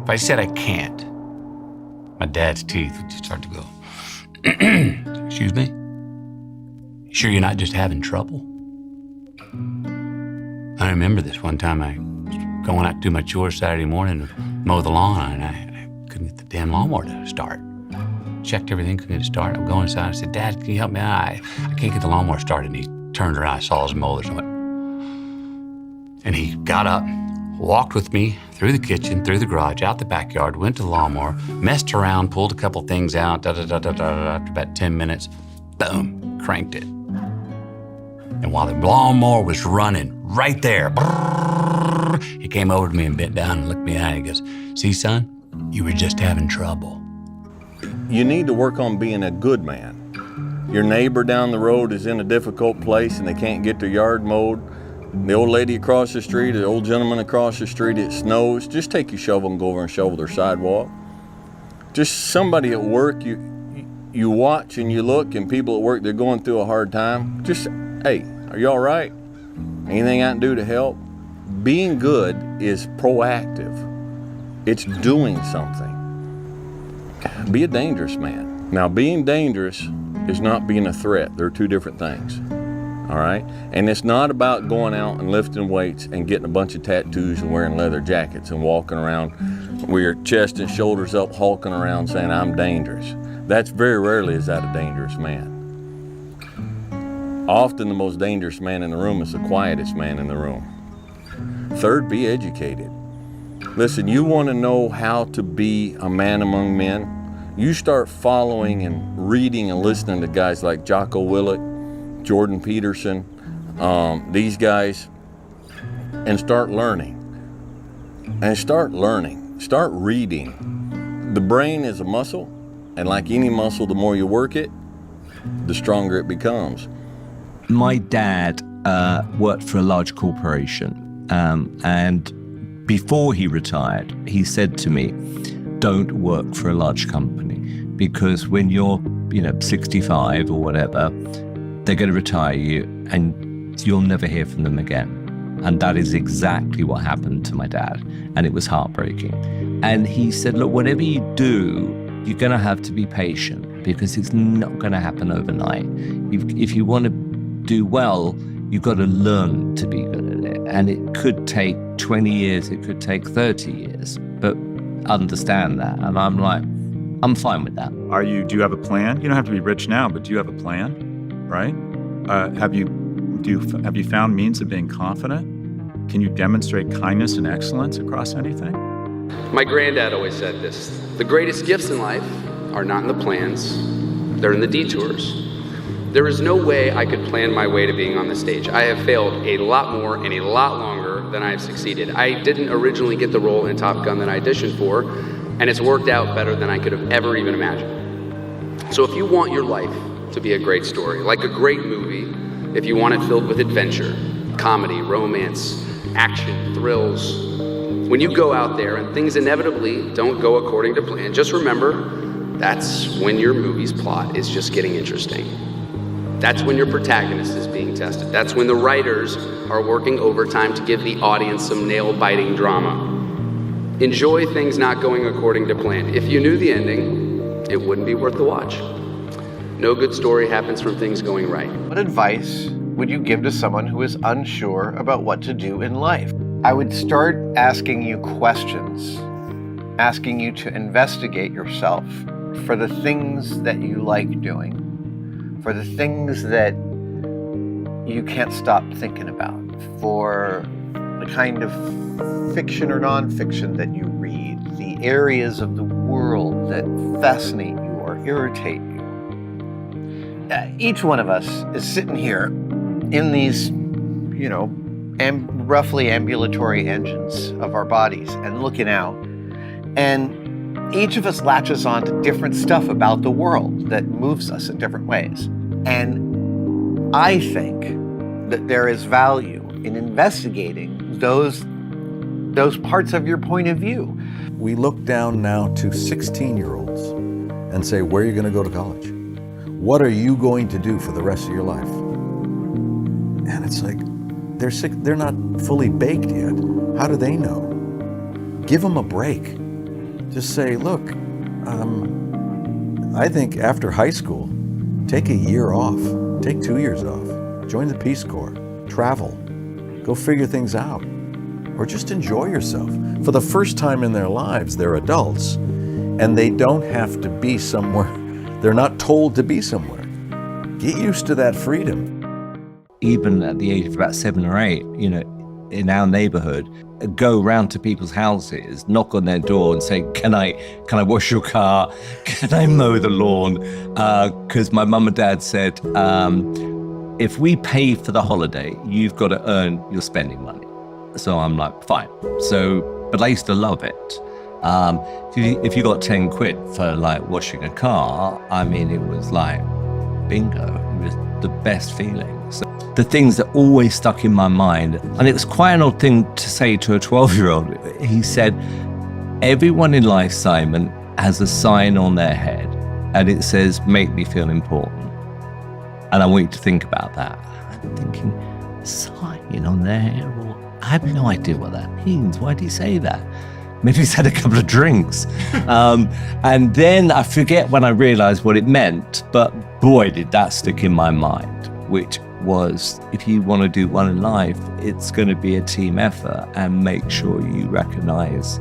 If I said I can't, my dad's teeth would just start to go, excuse me? You sure you're not just having trouble? I remember this one time I was going out to do my chores Saturday morning to mow the lawn, and I couldn't get the damn lawnmower to start. Checked everything, couldn't get it to start. I'm going inside, I said, Dad, can you help me out? I can't get the lawnmower started. And he turned around, I saw his molars, and he got up, walked with me through the kitchen, through the garage, out the backyard, went to the lawnmower, messed around, pulled a couple things out, after about 10 minutes, boom, cranked it. And while the lawnmower was running right there, he came over to me and bent down and looked me in the eye and he goes, see, son, you were just having trouble. You need to work on being a good man. Your neighbor down the road is in a difficult place and they can't get their yard mowed. The old lady across the street, the old gentleman across the street, it snows. Just take your shovel and go over and shovel their sidewalk. Just somebody at work, you watch and you look, and people at work, they're going through a hard time. Just, hey, are you all right? Anything I can do to help? Being good is proactive. It's doing something. Be a dangerous man. Now, being dangerous is not being a threat. They're two different things. All right? And it's not about going out and lifting weights and getting a bunch of tattoos and wearing leather jackets and walking around with your chest and shoulders up, hulking around saying, I'm dangerous. That's very rarely is that a dangerous man. Often the most dangerous man in the room is the quietest man in the room. Third, be educated. Listen, you want to know how to be a man among men? You start following and reading and listening to guys like Jocko Willett, Jordan Peterson, these guys, and start learning. Start reading. The brain is a muscle, and like any muscle, the more you work it, the stronger it becomes. My dad worked for a large corporation, and before he retired, he said to me, don't work for a large company, because when you're 65 or whatever, they're going to retire you and you'll never hear from them again. And that is exactly what happened to my dad. And it was heartbreaking. And he said, look, whatever you do, you're going to have to be patient, because it's not going to happen overnight. If you want to do well, you've got to learn to be good at it. And it could take 20 years, it could take 30 years, but understand that. And I'm like, I'm fine with that. Do you have a plan? You don't have to be rich now, but do you have a plan, right? Have you found means of being confident? Can you demonstrate kindness and excellence across anything? My granddad always said this: the greatest gifts in life are not in the plans, they're in the detours. There is no way I could plan my way to being on the stage. I have failed a lot more and a lot longer than I have succeeded. I didn't originally get the role in Top Gun that I auditioned for, and it's worked out better than I could have ever even imagined. So if you want your life to be a great story, like a great movie, if you want it filled with adventure, comedy, romance, action, thrills, when you go out there and things inevitably don't go according to plan, just remember, that's when your movie's plot is just getting interesting. That's when your protagonist is being tested. That's when the writers are working overtime to give the audience some nail-biting drama. Enjoy things not going according to plan. If you knew the ending, it wouldn't be worth the watch. No good story happens from things going right. What advice would you give to someone who is unsure about what to do in life? I would start asking you questions, asking you to investigate yourself for the things that you like doing, for the things that you can't stop thinking about, for the kind of fiction or nonfiction that you read, the areas of the world that fascinate you or irritate you. Each one of us is sitting here in these, roughly ambulatory engines of our bodies and looking out, and each of us latches on to different stuff about the world that moves us in different ways. And I think that there is value in investigating those parts of your point of view. We look down now to 16-year-olds and say, where are you going to go to college? What are you going to do for the rest of your life? And it's like, they're not fully baked yet. How do they know? Give them a break. Just say, look, I think after high school, take a year off, take 2 years off, join the Peace Corps, travel, go figure things out, or just enjoy yourself. For the first time in their lives, they're adults, and they don't have to be somewhere. They're not told to be somewhere. Get used to that freedom. Even at the age of about 7 or 8, in our neighborhood, go round to people's houses, knock on their door and say, can I wash your car? Can I mow the lawn? Because my mum and dad said, if we pay for the holiday, you've got to earn your spending money. So I'm like, fine. But I used to love it. If you got 10 quid for like washing a car, I mean, it was like bingo. It was the best feeling. So the things that always stuck in my mind, and it was quite an odd thing to say to a 12-year-old. He said, everyone in life, Simon, has a sign on their head, and it says, make me feel important. And I want you to think about that. I'm thinking, sign on their head? I have no idea what that means. Why did he say that? Maybe he's had a couple of drinks. And then I forget when I realized what it meant, but boy, did that stick in my mind, which was, if you want to do one in life, it's going to be a team effort, and make sure you recognize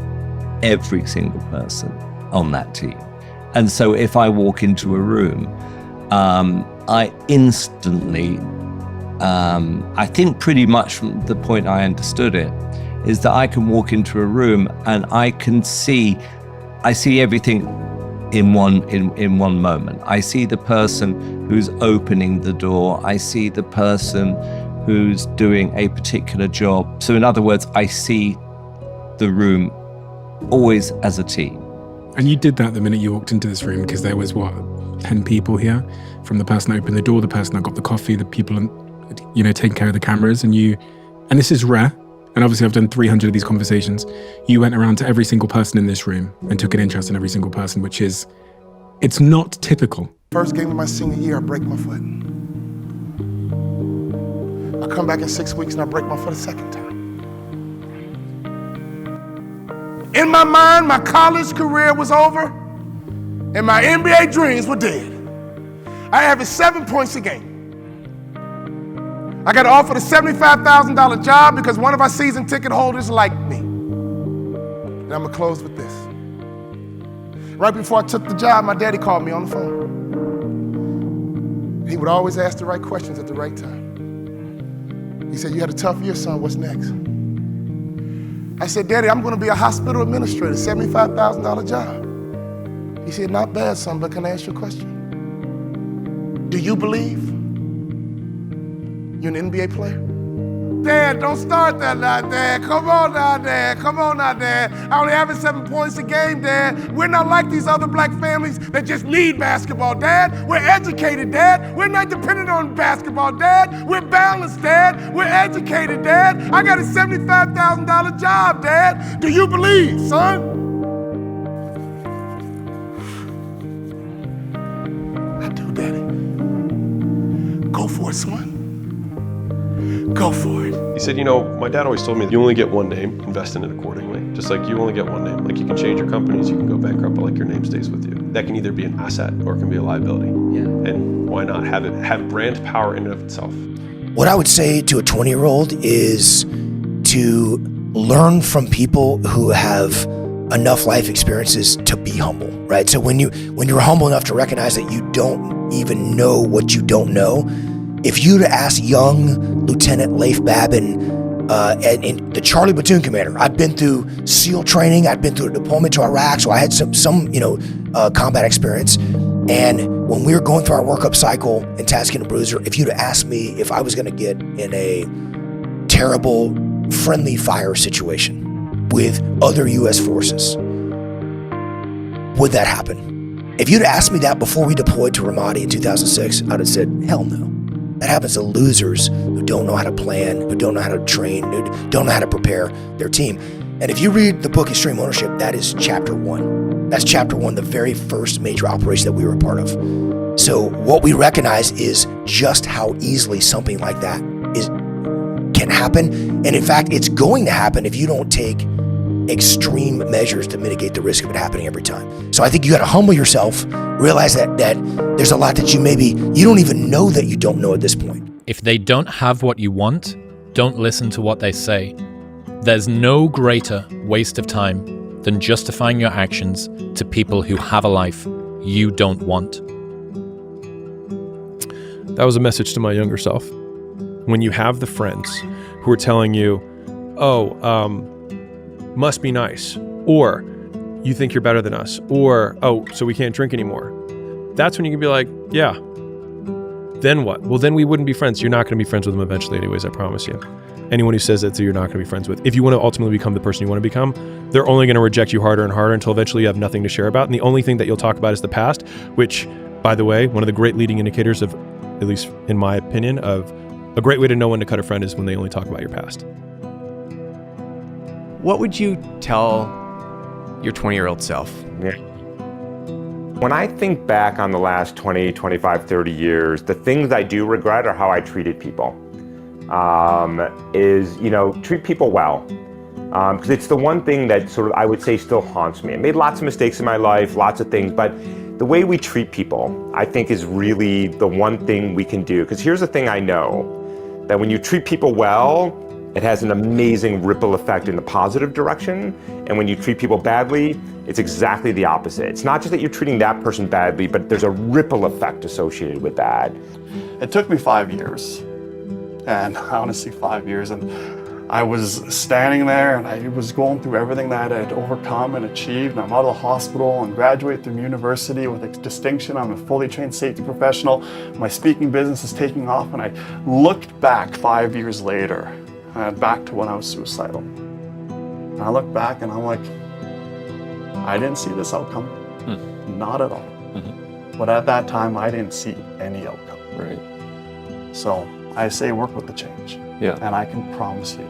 every single person on that team. And so if I walk into a room, I instantly, I think pretty much from the point I understood it, is that I can walk into a room and I see everything in one moment. I see the person who's opening the door. I see the person who's doing a particular job. So in other words, I see the room always as a team. And you did that the minute you walked into this room, because there was 10 people here, from the person that opened the door, the person that got the coffee, the people, taking care of the cameras, and this is rare. And obviously I've done 300 of these conversations. You went around to every single person in this room and took an interest in every single person, it's not typical. First game of my senior year, I break my foot. I come back in 6 weeks and I break my foot a second time. In my mind, my college career was over and my NBA dreams were dead. I averaged 7 points a game. I got offered a $75,000 job because one of our season ticket holders liked me. And I'm gonna close with this. Right before I took the job, my daddy called me on the phone. He would always ask the right questions at the right time. He said, you had a tough year, son, what's next? I said, Daddy, I'm gonna be a hospital administrator, $75,000 job. He said, not bad, son, but can I ask you a question? Do you believe you're an NBA player? Dad, don't start that now, Dad. Come on now, Dad. Come on now, Dad. I only average 7 points a game, Dad. We're not like these other black families that just need basketball, Dad. We're educated, Dad. We're not dependent on basketball, Dad. We're balanced, Dad. We're educated, Dad. I got a $75,000 job, Dad. Do you believe, son? I do, Daddy. Go for it, son. Go for it. He said, my dad always told me you only get one name, invest in it accordingly. Just like you only get one name. Like you can change your companies, you can go bankrupt, but like your name stays with you. That can either be an asset or it can be a liability. Yeah. And why not have brand power in and of itself? What I would say to a 20-year-old is to learn from people who have enough life experiences to be humble, right? So when you're humble enough to recognize that you don't even know what you don't know, if you'd ask young Lieutenant Leif Babin, and the Charlie Platoon Commander, I'd been through SEAL training, I'd been through a deployment to Iraq, so I had some combat experience. And when we were going through our workup cycle in Tasking a Bruiser, if you'd asked me if I was gonna get in a terrible friendly fire situation with other US forces, would that happen? If you'd asked me that before we deployed to Ramadi in 2006, I'd have said, hell no. That happens to losers who don't know how to plan, who don't know how to train, who don't know how to prepare their team. And if you read the book Extreme Ownership, that is chapter 1. That's chapter 1, the very first major operation that we were a part of. So what we recognize is just how easily something like that can happen. And in fact, it's going to happen if you don't take extreme measures to mitigate the risk of it happening every time. So I think you got to humble yourself, realize that there's a lot that you don't even know that you don't know at this point. If they don't have what you want, don't listen to what they say. There's no greater waste of time than justifying your actions to people who have a life you don't want. That was a message to my younger self. When you have the friends who are telling you, must be nice, or you think you're better than us, or, so we can't drink anymore. That's when you can be like, yeah, then what? Well, then we wouldn't be friends. You're not going to be friends with them eventually anyways, I promise you. Anyone who says that, you're not going to be friends with. If you want to ultimately become the person you want to become, they're only going to reject you harder and harder until eventually you have nothing to share about. And the only thing that you'll talk about is the past, which, by the way, one of the great leading indicators of, at least in my opinion, of a great way to know when to cut a friend is when they only talk about your past. What would you tell your 20-year-old self? Yeah. When I think back on the last 20, 25, 30 years, the things I do regret are how I treated people. Treat people well. Because it's the one thing that sort of, I would say, still haunts me. I made lots of mistakes in my life, lots of things, but the way we treat people, I think, is really the one thing we can do. Because here's the thing I know, that when you treat people well, it has an amazing ripple effect in the positive direction. And when you treat people badly, it's exactly the opposite. It's not just that you're treating that person badly, but there's a ripple effect associated with that. It took me 5 years, and honestly 5 years, and I was standing there and I was going through everything that I had overcome and achieved. And I'm out of the hospital and graduated from university with a distinction. I'm a fully trained safety professional. My speaking business is taking off, and I looked back 5 years later, back to when I was suicidal. And I look back and I'm like, I didn't see this outcome, not at all. But at that time, I didn't see any outcome. Right. So I say work with the change. Yeah. And I can promise you,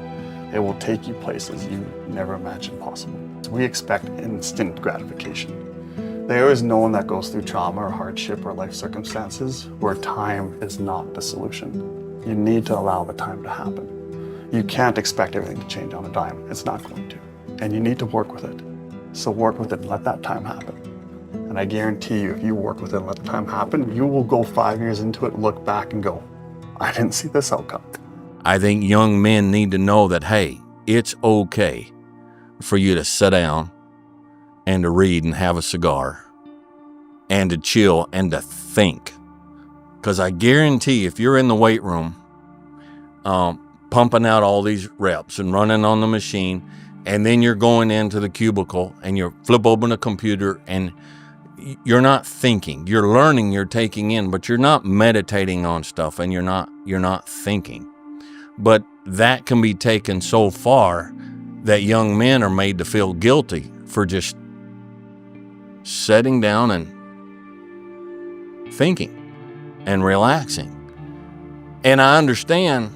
it will take you places you never imagined possible. We expect instant gratification. There is no one that goes through trauma or hardship or life circumstances where time is not the solution. You need to allow the time to happen. You can't expect everything to change on a dime. It's not going to. And you need to work with it. So work with it and let that time happen. And I guarantee you, if you work with it and let the time happen, you will go 5 years into it, look back and go, I didn't see this outcome. I think young men need to know that, hey, it's okay for you to sit down and to read and have a cigar and to chill and to think. Because I guarantee if you're in the weight room, pumping out all these reps and running on the machine, and then you're going into the cubicle and you flip open a computer and you're not thinking, you're learning, you're taking in, but you're not meditating on stuff and you're not thinking. But that can be taken so far that young men are made to feel guilty for just sitting down and thinking and relaxing. And I understand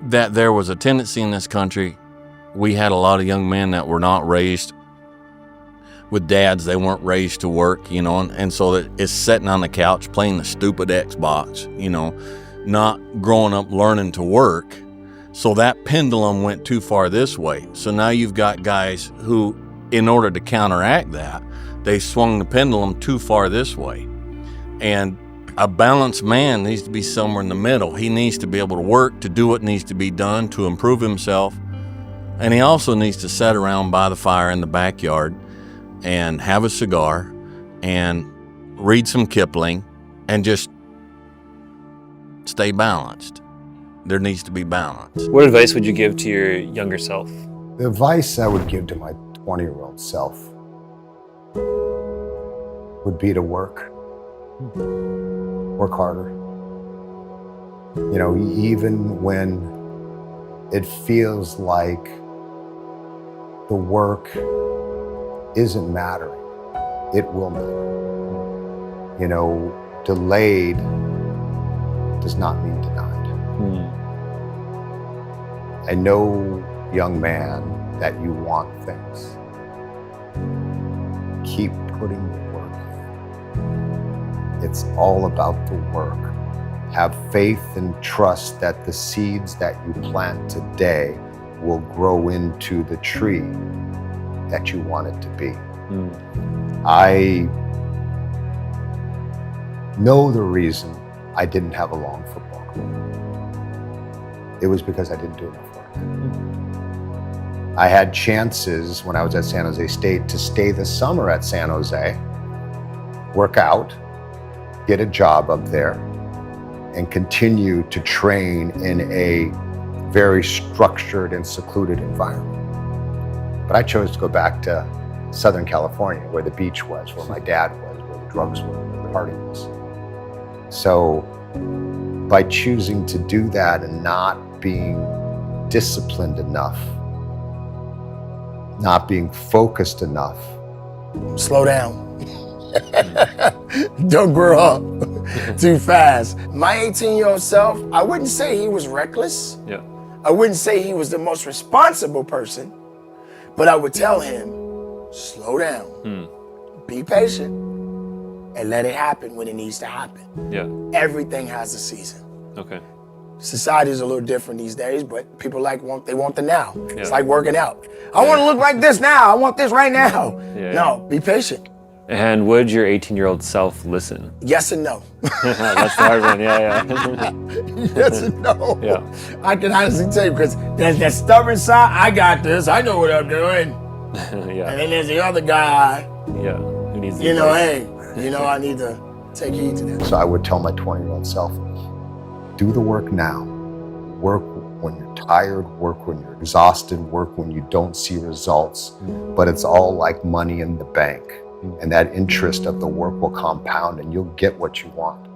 that there was a tendency in this country. We had a lot of young men that were not raised with dads. They weren't raised to work, and so that it's sitting on the couch playing the stupid Xbox, not growing up learning to work. So that pendulum went too far this way. So now you've got guys who, in order to counteract that, they swung the pendulum too far this way. And a balanced man needs to be somewhere in the middle. He needs to be able to work, to do what needs to be done, to improve himself. And he also needs to sit around by the fire in the backyard and have a cigar and read some Kipling and just stay balanced. There needs to be balance. What advice would you give to your younger self? The advice I would give to my 20-year-old self would be to work harder. Even when it feels like the work isn't mattering, it will matter. Delayed does not mean denied. I know, young man, that you want things. Keep putting the work in. It's all about the work. Have faith and trust that the seeds that you plant today will grow into the tree that you want it to be. I know the reason I didn't have a long football career. It was because I didn't do enough work. I had chances when I was at San Jose State to stay the summer at San Jose, work out, get a job up there, and continue to train in a very structured and secluded environment. But I chose to go back to Southern California, where the beach was, where my dad was, where the drugs were, where the party was. So by choosing to do that and not being disciplined enough, not being focused enough. Slow down. Don't grow up too fast. My 18-year-old self, I wouldn't say he was reckless. Yeah. I wouldn't say he was the most responsible person, but I would tell him, slow down, be patient, and let it happen when it needs to happen. Yeah. Everything has a season. Okay. Society is a little different these days, but people want the now. Yeah. It's like working out. I want to look like this now. I want this right now. Yeah. No, be patient. And would your 18-year-old self listen? Yes and no. That's the hard one. Yeah. Yes and no. Yeah. I can honestly tell you, because there's that stubborn side, I got this, I know what I'm doing. Yeah. And then there's the other guy, Yeah. Who needs hey, I need to take heed to that. So I would tell my 20-year-old self, do the work now. Work when you're tired, work when you're exhausted, work when you don't see results. But it's all like money in the bank. And that interest of the work will compound and you'll get what you want.